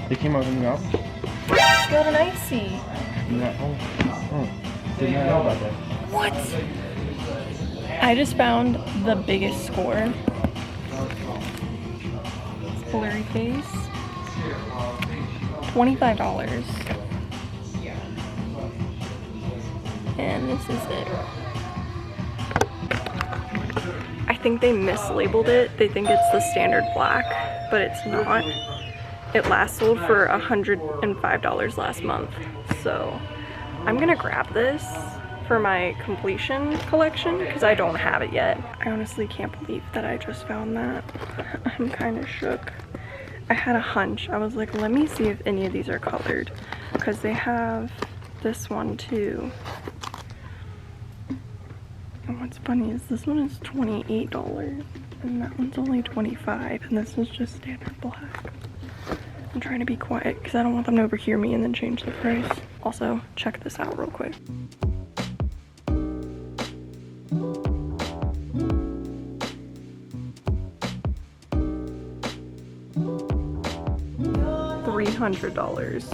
They came out with a new album? Skilled and Icy. Didn't know about that. What? I just found the biggest score. It's Blurry Face. $25. And this is it. I think they mislabeled it. They think it's the standard black, but it's not. It last sold for $105 last month. So I'm gonna grab this for my completion collection because I don't have it yet. I honestly can't believe that I just found that. I'm kind of shook. I had a hunch. I was like, let me see if any of these are colored because they have this one too. And what's funny is this one is $28 and that one's only $25 and this is just standard black. I'm trying to be quiet because I don't want them to overhear me and then change the price. Also, check this out real quick. $300.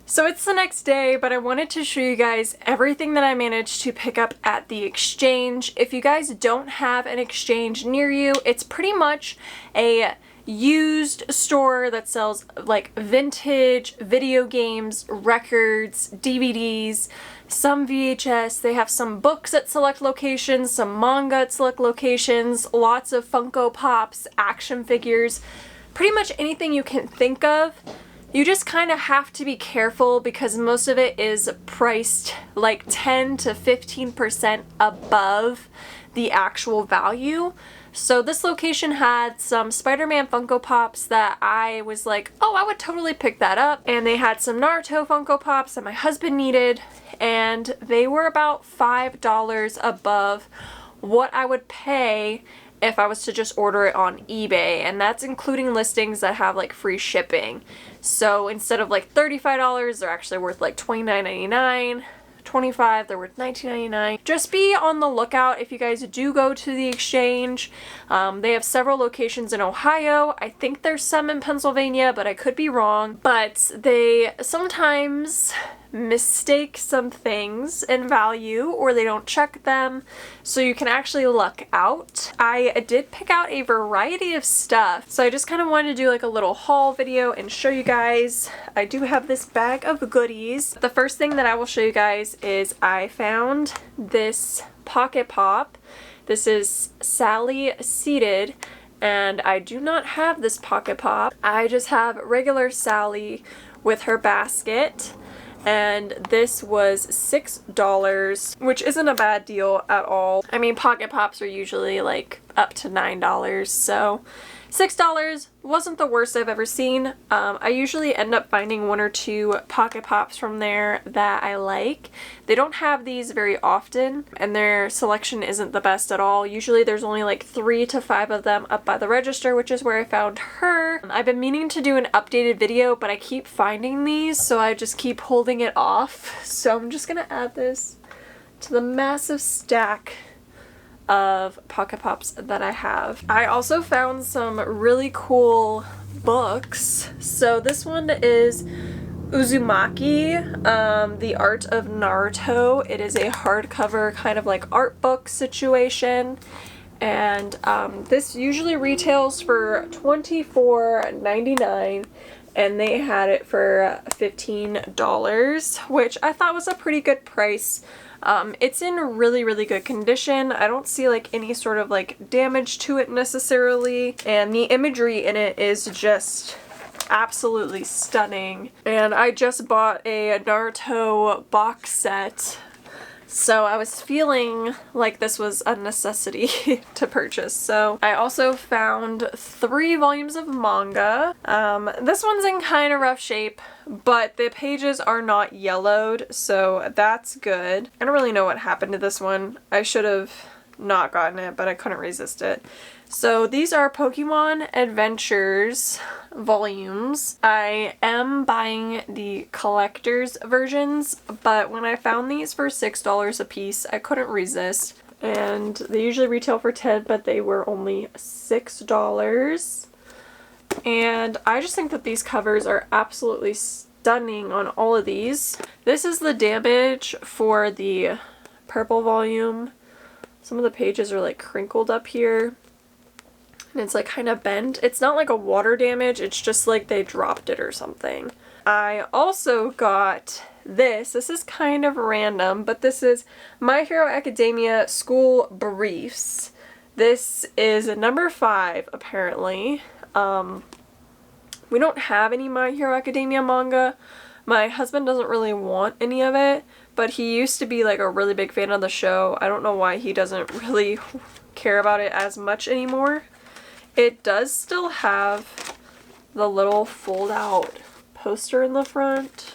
So it's the next day, but I wanted to show you guys everything that I managed to pick up at the exchange. If you guys don't have an exchange near you, it's pretty much a used store that sells like vintage video games, records, DVDs, some VHS. They have some books at select locations, some manga at select locations, lots of Funko Pops, action figures, pretty much anything you can think of. You just kind of have to be careful because most of it is priced like 10 to 15% above the actual value. So this location had some Spider-Man Funko Pops that I was like, oh, I would totally pick that up. And they had some Naruto Funko Pops that my husband needed, and they were about $5 above what I would pay if I was to just order it on eBay, and that's including listings that have like free shipping. So instead of like $35, they're actually worth like $29.99. $25, they're worth $19.99. Just be on the lookout if you guys do go to the exchange. They have several locations in Ohio. I think there's some in Pennsylvania, but I could be wrong. But they sometimes mistake some things in value, or they don't check them, so you can actually luck out. I did pick out a variety of stuff, so I just kind of wanted to do like a little haul video and show you guys. I do have this bag of goodies. The first thing that I will show you guys is I found this Pocket Pop. This is Sally Seated, and I do not have this Pocket Pop. I just have regular Sally with her basket. And this was $6, which isn't a bad deal at all. I mean, Pocket Pops are usually like up to $9, so $6 wasn't the worst I've ever seen. I usually end up finding one or two Pocket Pops from there that I like. They don't have these very often, and their selection isn't the best at all. Usually there's only like 3 to 5 of them up by the register, which is where I found her. I've been meaning to do an updated video, but I keep finding these, so I just keep holding it off. So I'm just gonna add this to the massive stack of Pocket Pops that I have. I also found some really cool books. So this one is Uzumaki, The Art of Naruto. It is a hardcover kind of like art book situation, and this usually retails for $24.99, and they had it for $15, which I thought was a pretty good price. It's in really, really good condition. I don't see like any sort of like damage to it necessarily, and the imagery in it is just absolutely stunning. And I just bought a Naruto box set, so I was feeling like this was a necessity to purchase. So I also found 3 volumes of manga. This one's in kind of rough shape, but the pages are not yellowed, so that's good. I don't really know what happened to this one. I should have not gotten it, but I couldn't resist it. So these are Pokemon Adventures volumes. I am buying the collector's versions, but when I found these for $6 a piece, I couldn't resist. And they usually retail for $10, but they were only $6. And I just think that these covers are absolutely stunning on all of these. This is the damage for the purple volume. Some of the pages are like crinkled up here, and it's like kind of bent. It's not like a water damage, it's just like they dropped it or something. I also got this. This is kind of random, but this is My Hero Academia School Briefs. This is number 5 apparently. We don't have any My Hero Academia manga. My husband doesn't really want any of it, but he used to be like a really big fan of the show. I don't know why he doesn't really care about it as much anymore. It does still have the little fold out poster in the front.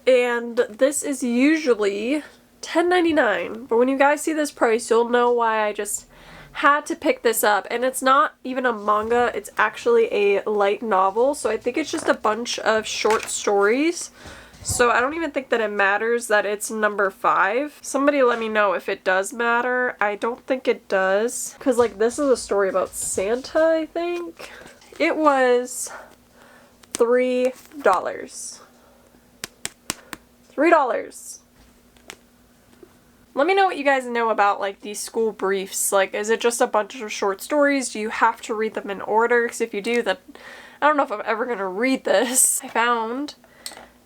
And this is usually $10.99, but when you guys see this price, you'll know why I just had to pick this up. And it's not even a manga, it's actually a light novel, so I think it's just a bunch of short stories. So I don't even think that it matters that it's number 5. Somebody let me know if it does matter. I don't think it does, because like this is a story about Santa, I think. It was $3. $3. Let me know what you guys know about like these school briefs. Like, is it just a bunch of short stories? Do you have to read them in order? Because if you do, then I don't know if I'm ever gonna read this. I found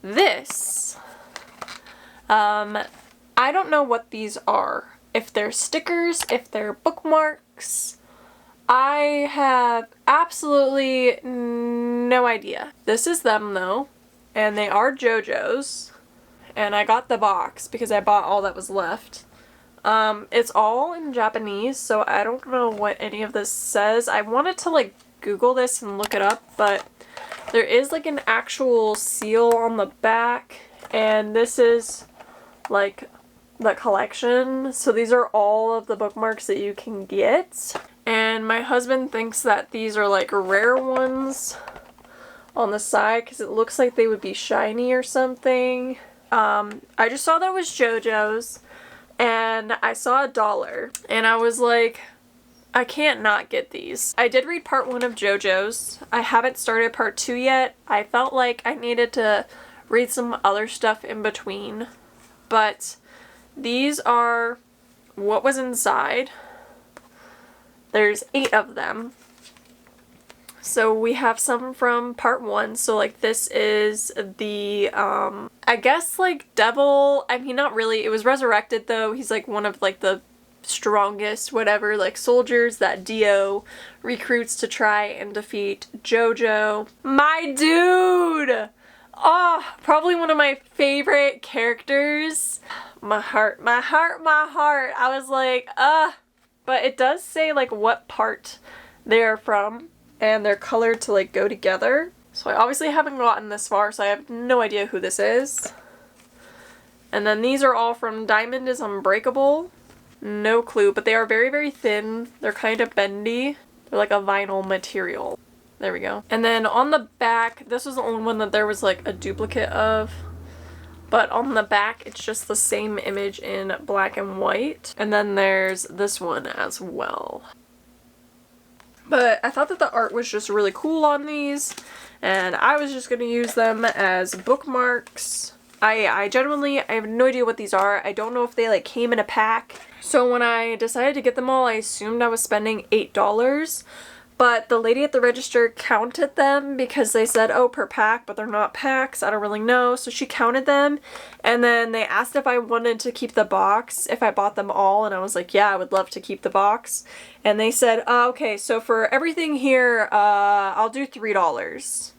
this. I don't know what these are. If they're stickers, if they're bookmarks. I have absolutely no idea. This is them though, and they are Jojo's. And I got the box because I bought all that was left. It's all in Japanese, so I don't know what any of this says. I wanted to like Google this and look it up, but there is like an actual seal on the back, and this is like the collection. So these are all of the bookmarks that you can get. And my husband thinks that these are like rare ones on the side because it looks like they would be shiny or something. I just saw that was Jojo's, and I saw $1, and I was like, I can't not get these. I did read part 1 of Jojo's. I haven't started part 2 yet. I felt like I needed to read some other stuff in between, but these are what was inside. There's 8 of them. So we have some from part 1. So like this is the, I guess like devil, I mean not really, it was resurrected though. He's like one of like the strongest whatever like soldiers that Dio recruits to try and defeat Jojo. My dude! Oh, probably one of my favorite characters. My heart, my heart, my heart. I was like, but it does say like what part they're from. And they're colored to like go together. So I obviously haven't gotten this far, so I have no idea who this is. And then these are all from Diamond is Unbreakable. No clue, but they are very, very thin. They're kind of bendy. They're like a vinyl material. There we go. And then on the back, this was the only one that there was like a duplicate of. But on the back, it's just the same image in black and white. And then there's this one as well. But I thought that the art was just really cool on these, and I was just going to use them as bookmarks. I genuinely, I have no idea what these are. I don't know if they like came in a pack. So when I decided to get them all, I assumed I was spending $8. but the lady at the register counted them because they said, oh, per pack, but they're not packs. I don't really know. So she counted them, and then they asked if I wanted to keep the box, if I bought them all, and I was like, yeah, I would love to keep the box. And they said, okay, so for everything here, I'll do $3.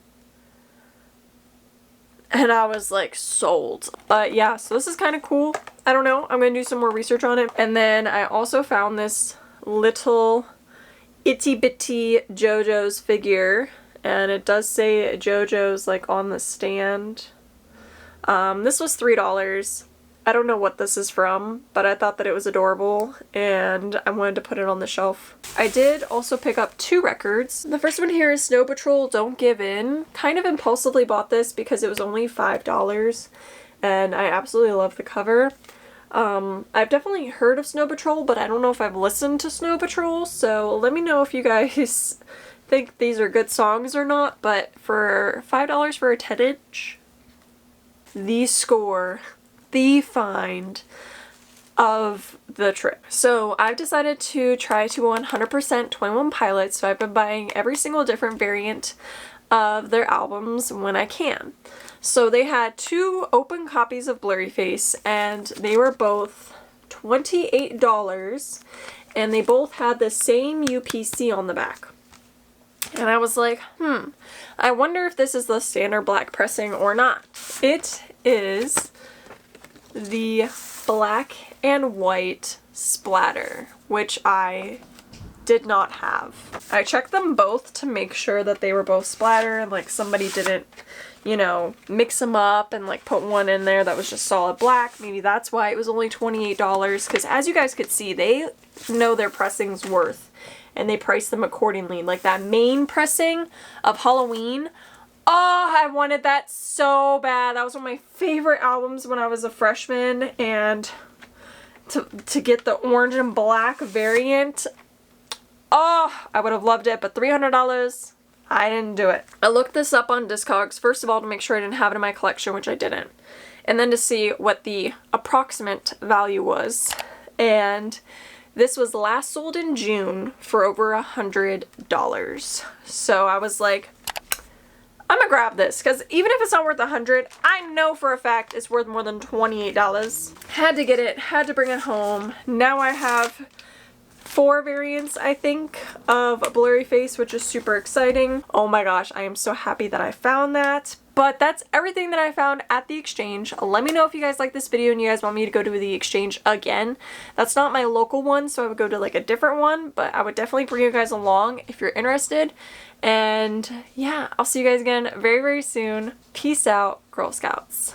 And I was like, sold. But yeah, so this is kind of cool. I don't know. I'm going to do some more research on it. And then I also found this little itty bitty Jojo's figure. And it does say Jojo's like on the stand. This was $3. I don't know what this is from, but I thought that it was adorable and I wanted to put it on the shelf. I did also pick up 2 records. The first one here is Snow Patrol Don't Give In. Kind of impulsively bought this because it was only $5 and I absolutely love the cover. I've definitely heard of Snow Patrol, but I don't know if I've listened to Snow Patrol, so let me know if you guys think these are good songs or not. But for $5 for a 10-inch, the score, the find of the trip. So I've decided to try to 100% 21 Pilots, so I've been buying every single different variant of their albums when I can. So they had 2 open copies of Blurryface and they were both $28 and they both had the same UPC on the back. And I was like, I wonder if this is the standard black pressing or not. It is the black and white splatter, which I did not have. I checked them both to make sure that they were both splatter and like somebody didn't, you know, mix them up and like put one in there that was just solid black. Maybe that's why it was only $28, because as you guys could see, they know their pressing's worth and they price them accordingly. Like that main pressing of Halloween, oh, I wanted that so bad. That was one of my favorite albums when I was a freshman, and to get the orange and black variant, oh, I would have loved it, but $300, I didn't do it. I looked this up on Discogs, first of all, to make sure I didn't have it in my collection, which I didn't, and then to see what the approximate value was, and this was last sold in June for over $100. So I was like, I'm gonna grab this, because even if it's not worth $100, I know for a fact it's worth more than $28. Had to get it, had to bring it home. Now I have 4 variants, I think, of Blurryface, which is super exciting. Oh my gosh, I am so happy that I found that. But that's everything that I found at the exchange. Let me know if you guys like this video and you guys want me to go to the exchange again. That's not my local one, so I would go to like a different one, but I would definitely bring you guys along if you're interested. And yeah, I'll see you guys again very, very soon. Peace out, Girl Scouts.